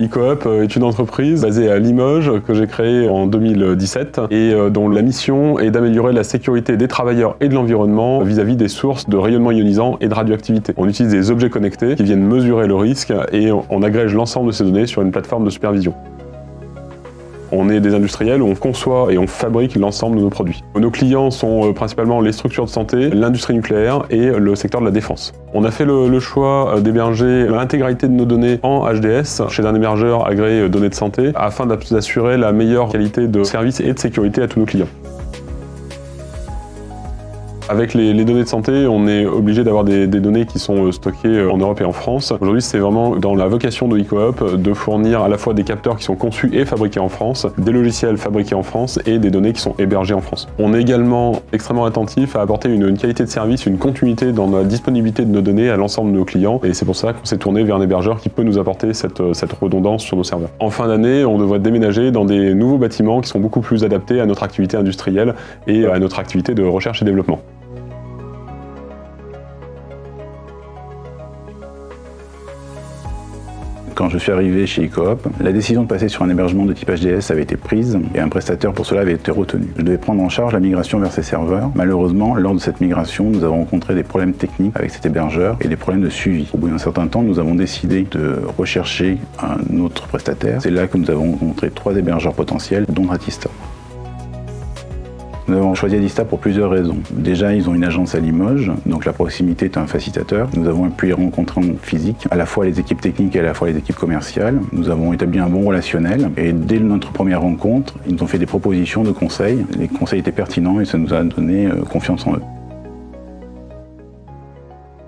eCoop est une entreprise basée à Limoges que j'ai créée en 2017 et dont la mission est d'améliorer la sécurité des travailleurs et de l'environnement vis-à-vis des sources de rayonnement ionisant et de radioactivité. On utilise des objets connectés qui viennent mesurer le risque et on agrège l'ensemble de ces données sur une plateforme de supervision. On est des industriels où on conçoit et on fabrique l'ensemble de nos produits. Nos clients sont principalement les structures de santé, l'industrie nucléaire et le secteur de la défense. On a fait le choix d'héberger l'intégralité de nos données en HDS chez un hébergeur agréé données de santé afin d'assurer la meilleure qualité de service et de sécurité à tous nos clients. Avec les données de santé, on est obligé d'avoir des données qui sont stockées en Europe et en France. Aujourd'hui, c'est vraiment dans la vocation de eCoop de fournir à la fois des capteurs qui sont conçus et fabriqués en France, des logiciels fabriqués en France et des données qui sont hébergées en France. On est également extrêmement attentif à apporter une qualité de service, une continuité dans la disponibilité de nos données à l'ensemble de nos clients et c'est pour ça qu'on s'est tourné vers un hébergeur qui peut nous apporter cette redondance sur nos serveurs. En fin d'année, on devrait déménager dans des nouveaux bâtiments qui sont beaucoup plus adaptés à notre activité industrielle et à notre activité de recherche et développement. Quand je suis arrivé chez eCoop, la décision de passer sur un hébergement de type HDS avait été prise et un prestataire pour cela avait été retenu. Je devais prendre en charge la migration vers ces serveurs. Malheureusement, lors de cette migration, nous avons rencontré des problèmes techniques avec cet hébergeur et des problèmes de suivi. Au bout d'un certain temps, nous avons décidé de rechercher un autre prestataire. C'est là que nous avons rencontré 3 hébergeurs potentiels, dont Ratista. Nous avons choisi Adista pour plusieurs raisons. Déjà, ils ont une agence à Limoges, donc la proximité est un facilitateur. Nous avons pu y rencontrer en physique à la fois les équipes techniques et à la fois les équipes commerciales. Nous avons établi un bon relationnel et dès notre première rencontre, ils nous ont fait des propositions de conseils. Les conseils étaient pertinents et ça nous a donné confiance en eux.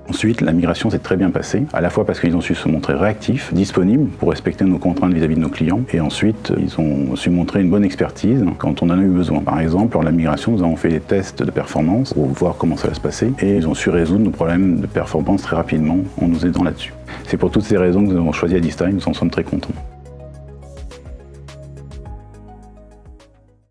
Ensuite, la migration s'est très bien passée, à la fois parce qu'ils ont su se montrer réactifs, disponibles pour respecter nos contraintes vis-à-vis de nos clients, et ensuite, ils ont su montrer une bonne expertise quand on en a eu besoin. Par exemple, lors de la migration, nous avons fait des tests de performance pour voir comment ça va se passer, et ils ont su résoudre nos problèmes de performance très rapidement en nous aidant là-dessus. C'est pour toutes ces raisons que nous avons choisi Adista et nous en sommes très contents.